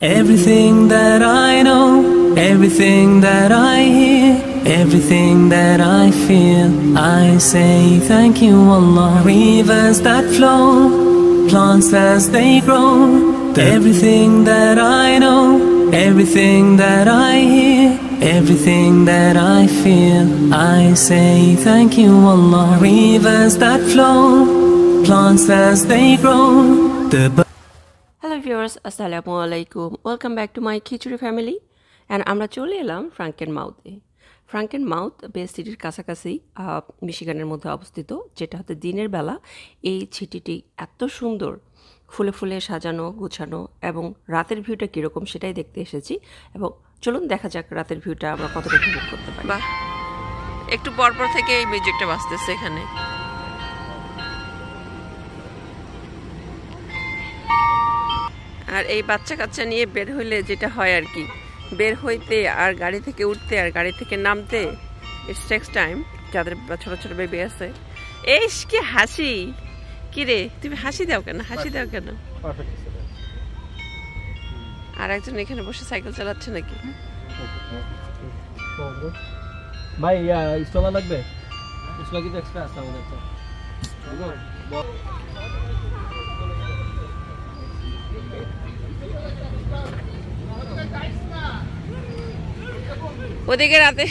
Everything that I know, everything that I hear, everything that I feel, I say thank you Allah. Rivers that flow, plants as they grow, everything that I know, everything that I hear, everything that I feel, I say thank you Allah. Rivers that flow, plants as they grow, Hello viewers, assalamu alaikum. Welcome back to my Khichuri family and আমরা চলে এলাম ফ্রাঙ্কেনমাউথে। ফ্রাঙ্কেনমাউথ বে সিটির কাছাকাছি মিশিগানের মধ্যে অবস্থিত, যেটা হতে দিনের বেলা এই সিটিটি এত সুন্দর ফুলে ফুলে সাজানো গোছানো, এবং রাতের ভিউটা কীরকম সেটাই দেখতে এসেছি। এবং চলুন দেখা যাক রাতের ভিউটা আমরা কতটা উপভোগ করতে পারি। বাহ, একটু পরপর থেকে এই মিউজিকটা বাজতেছে এখানে। আর এই বাচ্চা কাচ্চা নিয়ে বের হইলে যেটা হয় আর কি, বের হইতে আর গাড়ি থেকে উঠতে আর গাড়ি থেকে নামতে ইটস টেক্স টাইম। যাদের ছোট ছোট বেবি আছে, এই কি হাসি, কি রে তুমি হাসি দাও কেন, হাসি দাও কেন? আর একজন এখানে বসে সাইকেল চালাচ্ছে নাকি? ভাই স্টলা লাগবে, স্টলা কিন্তু এক্সট্রা আছে আমাদের তো। ওদিকে রাতে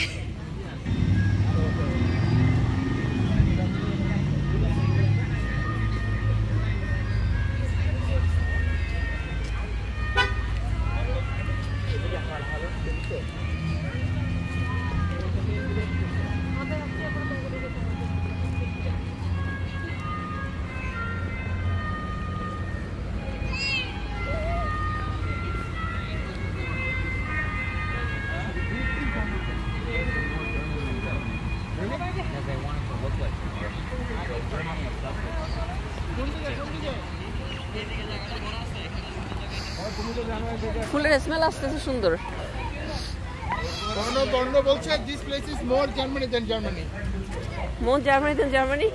ফুলের স্মেল আসতেছে সুন্দর। Torno বলছে this place is more Germany than Germany. More Germany than Germany?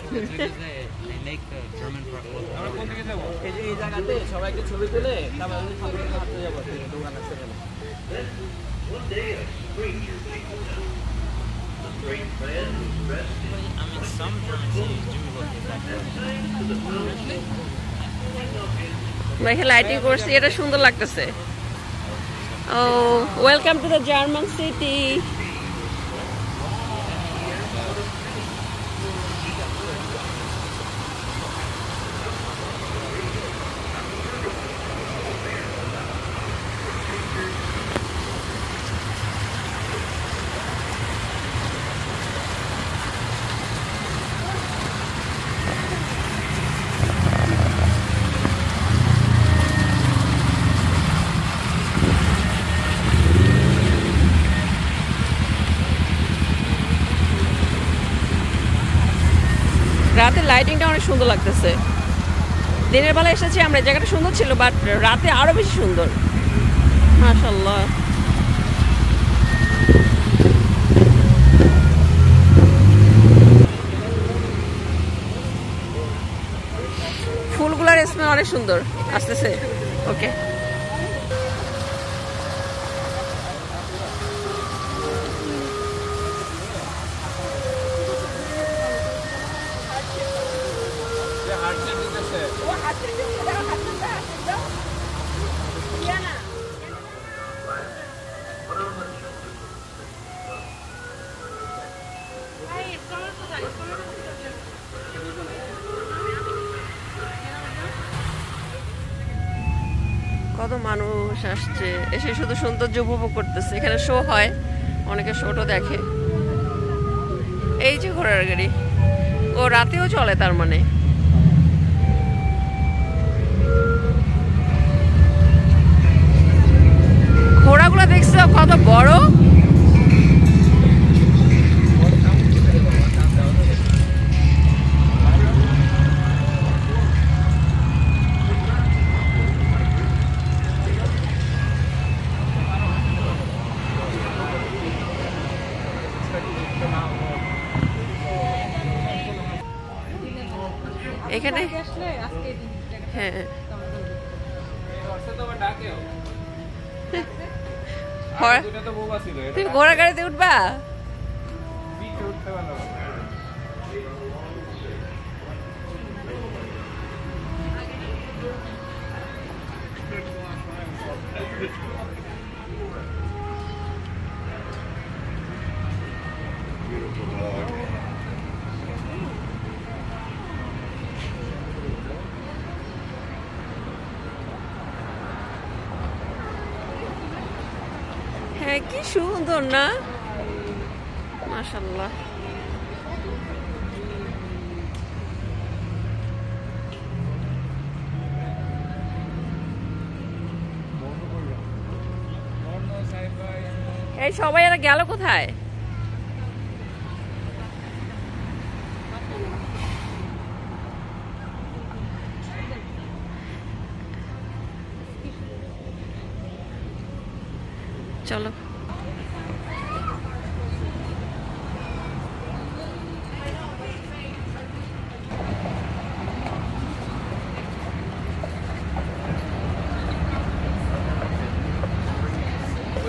They make the German product. আমরা কোন দিকে যাব? এই জায়গাতে সবাইকে ছবি তুলে তারপর আমি সামনে হাঁটতে যাব, দোকান আছে এখানে। I mean, some German cities do look exactly. ভাই লাইটিং করছে, এটা সুন্দর লাগতেছে। Oh, welcome to the German city. রাতে লাইটিংটা অনেক সুন্দর লাগতেছে। দিনের বেলা এসেছি আমরা, জায়গাটা সুন্দর ছিল, বাট রাতে আরো বেশি সুন্দর। মাশাআল্লাহ। ফুলগুলার স্মেল অনেক সুন্দর আসতেছে। ওকে, কত মানুষ আসছে, এসে শুধু সৌন্দর্য উপভোগ করতেছে। এখানে শো হয়, অনেকে শোটো দেখে। এই যে ঘোড়ার গাড়ি, ও রাতেও চলে, তার মানে ঘোড়াগুলো দেখছো কত বড়। এখানে হ্যাঁ তুমি ঘোড়া গাড়িতে উঠবা? হ্যাঁ, কি সুন্দর না, মাশাআল্লাহ। এই সবাই এরা গেল কোথায়? চলো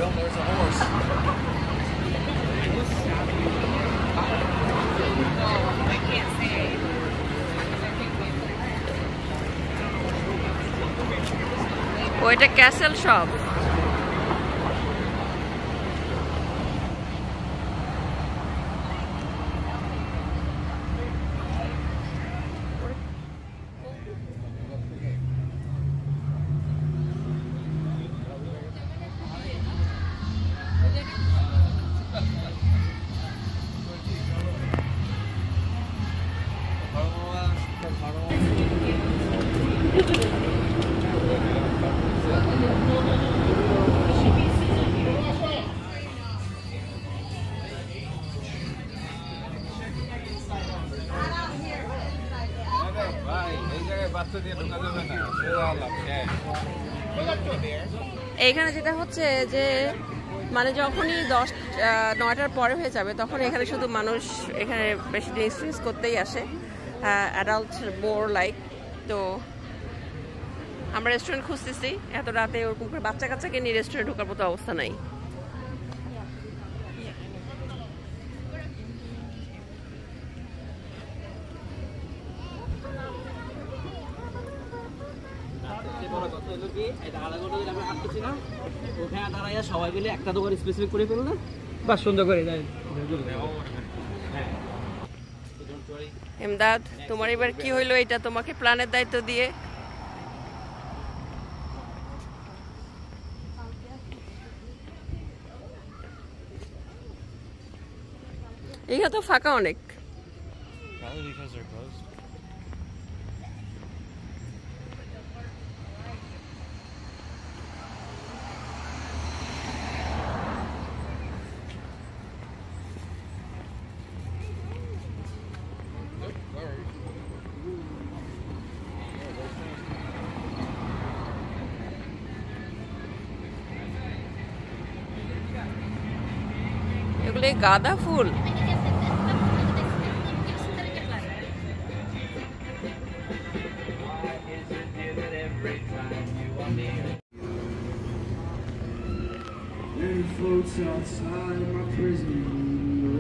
Well, there's a horse. ওইটা ক্যাসেল শপ। এইখানে যেটা হচ্ছে যে মানে যখনই 9টার পরে হয়ে যাবে তখন এখানে শুধু মানুষ এখানে বেশি ড্রিঙ্কস করতেই আসে, অ্যাডাল্ট মোর লাইক। তো আমরা রেস্টুরেন্ট খুঁজতেছি, এত রাতে ওরকম করে বাচ্চা কাচ্চাকে নিয়ে রেস্টুরেন্ট ঢোকার মতো অবস্থা নাই। সবাই মিলে একটা দোকান স্পেসিফিক করে ফেললে বা সুন্দর করে যায়। এমদাদ, তোমার এবার কি হইলো? এটা তোমাকে প্ল্যানের দায়িত্ব দিয়ে এইখানে তো ফাঁকা অনেক। এগুলো গাঁদা ফুল। Floats outside my prison window.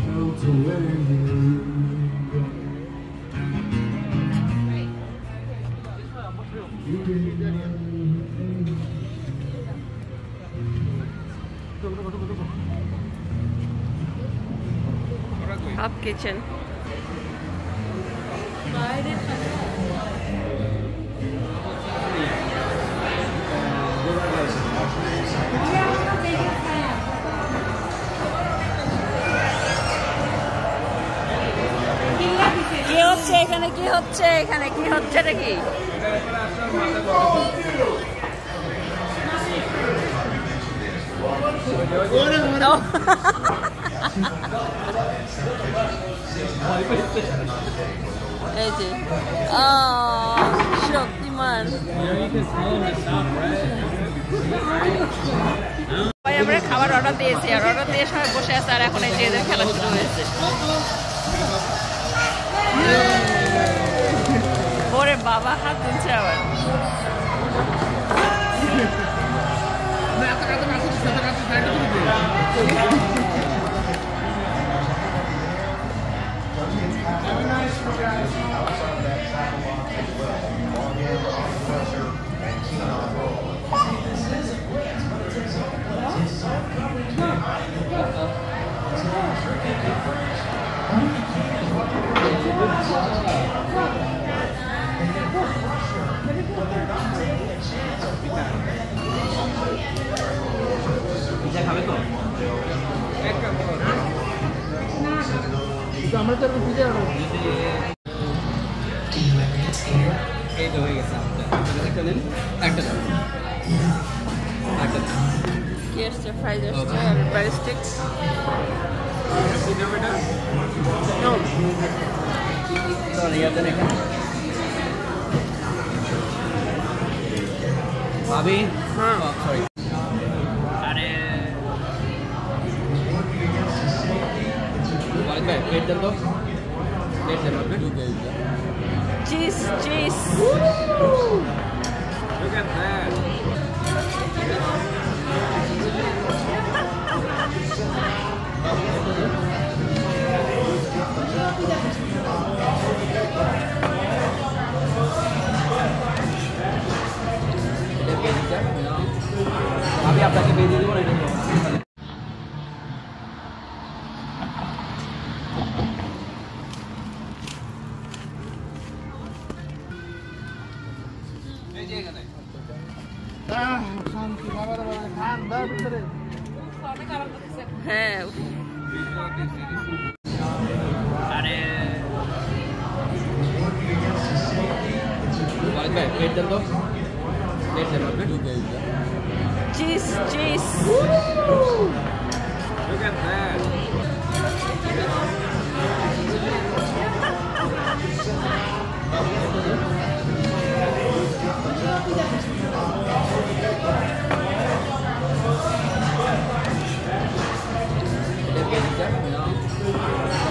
Tell to where you go. Up kitchen. কি হচ্ছে এখানে? কি হচ্ছে এখানে? কি হচ্ছে এটা কি? এই যে শক্তিমান সবাই আমরা খাবার অর্ডার দিয়েছি আর অর্ডার দিয়ে সবাই বসে আছে আর এখন এই যে এদের খেলা শুরু হয়েছে ওরে বাবা হাত তুলছে আবার আমরা তো পিজা এই তো হয়ে গেছে একটা দিন একটা দাও একটা দাও কি আসছে ফ্রাইড আসছে আর ব্রেড স্টিক্স নো সরি ইয়াতে দেখেন ভাবি হ্যাঁ সরি আরে ভাই প্লেট দেন তো প্লেট দেন আপনি cheese cheese Look at that. আমি আপনাকে বেঁধে দেবো না এটা হ্যাঁ আরে ভাই প্লেট দেন তো প্লেট দেন আপনি cheese cheese Look at that.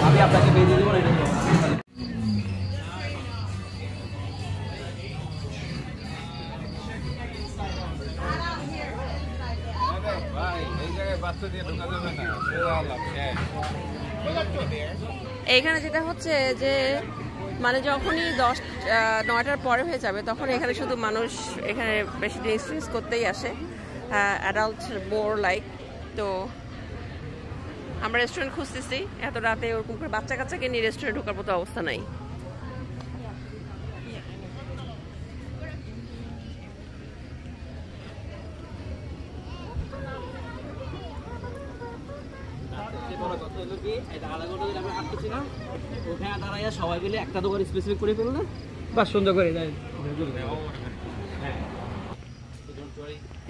আমি আপনাকে বেঁধে দেবো না এটা এইখানে যেটা হচ্ছে যে মানে যখনই 9টার পরে হয়ে যাবে তখন এখানে শুধু মানুষ এখানে বেশি ড্রিঙ্কস করতেই আসে অ্যাডাল্ট মোর লাইক তো আমরা রেস্টুরেন্ট খুঁজতেছি এত রাতে ওরকম করে বাচ্চা কাচ্চাকে নিয়ে রেস্টুরেন্ট ঢোকার মতো অবস্থা নাই সবাই মিলে একটা দোকান স্পেসিফিক করে ফেললে বা সুন্দর করে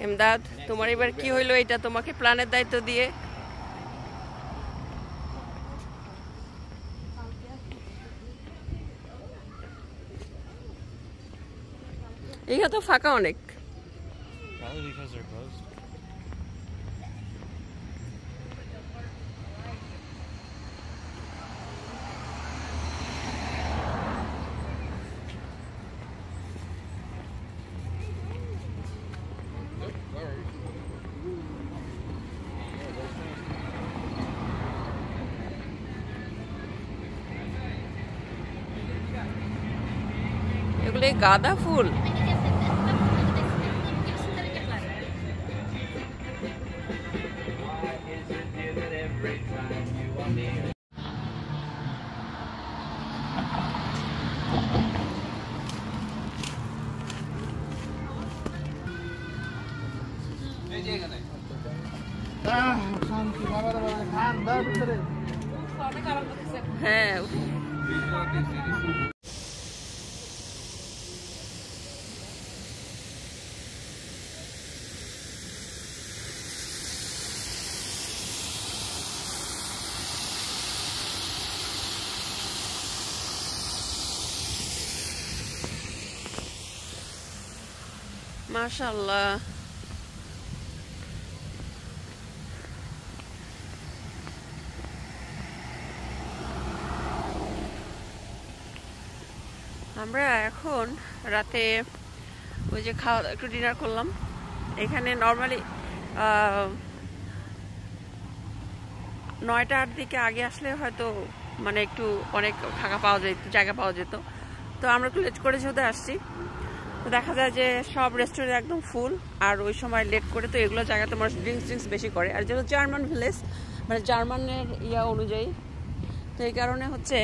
এমদাদ তোমার এবার কি হইলো এটা তোমাকে প্ল্যানের দায়িত্ব দিয়ে এইখানে তো ফাঁকা অনেক এগুলো গাঁদা ফুল হ্যাঁ মাশাআল্লাহ আমরা এখন রাতে ওই যে খাওয়া একটু ডিনার করলাম এখানে। নর্মালি 9টার দিকে আগে আসলে হয়তো মানে একটু অনেক ফাঁকা পাওয়া যেত, জায়গা পাওয়া যেত। তো আমরা একটু লেট করে যেহেতু আসছি, তো দেখা যায় যে সব রেস্টুরেন্ট একদম ফুল। আর ওই সময় লেট করে তো এগুলো জায়গা তোমার ড্রিঙ্কস বেশি করে। আর যেহেতু জার্মান ভিলেজ, মানে জার্মানের অনুযায়ী, তো এই কারণে হচ্ছে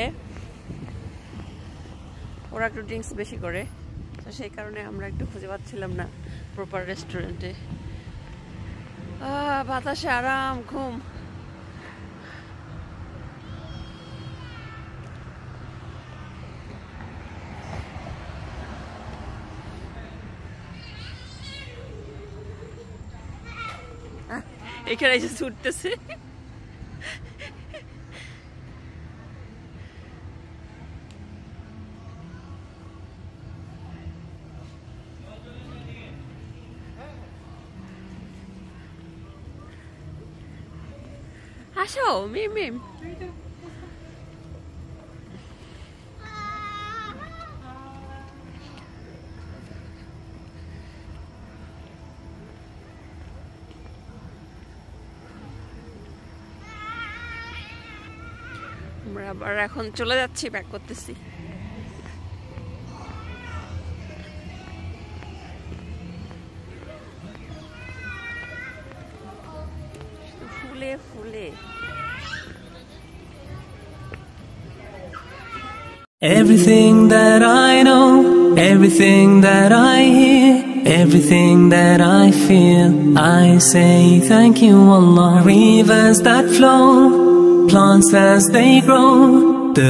ওরা একটু ড্রিঙ্কস বেশি করে। তো সেই কারণে আমরা একটু খুঁজে পাচ্ছিলাম না প্রপার রেস্টুরেন্টে। বাতাসে আরাম, ঘুম। এখানে এসে ছুটতেছে। আসো মিম মিম। আমরা আবার এখন চলে যাচ্ছি, ব্যাক করতেছি। ফুলে ফুলে। Everything that I know, everything that I hear, everything that I feel, I say thank you Allah. Rivers that flow, plants as they grow, the